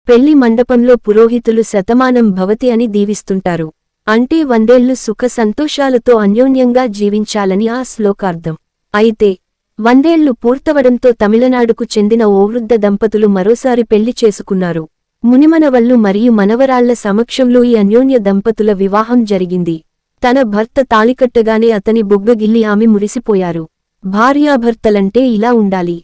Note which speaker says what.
Speaker 1: పెళ్లి మండపంలో పురోహితులు శతమానం భవతి అని దీవిస్తుంటారు. అంటే 100 ఏళ్లు సుఖ సంతోషాలతో అన్యోన్యంగా జీవించాలని ఆ శ్లోకార్థం. అయితే 100 ఏళ్లు పూర్తవడంతో తమిళనాడుకు చెందిన ఓ వృద్ధ దంపతులు మరోసారి పెళ్లి చేసుకున్నారు. మునిమనవళ్లు మరియు మనవరాళ్ల సమక్షంలో ఈ అన్యోన్య దంపతుల వివాహం జరిగింది. తన భర్త తాళికట్టగానే అతని బుగ్గ గిల్లి ఆమె మురిసిపోయారు. భార్యాభర్తలంటే ఇలా ఉండాలి.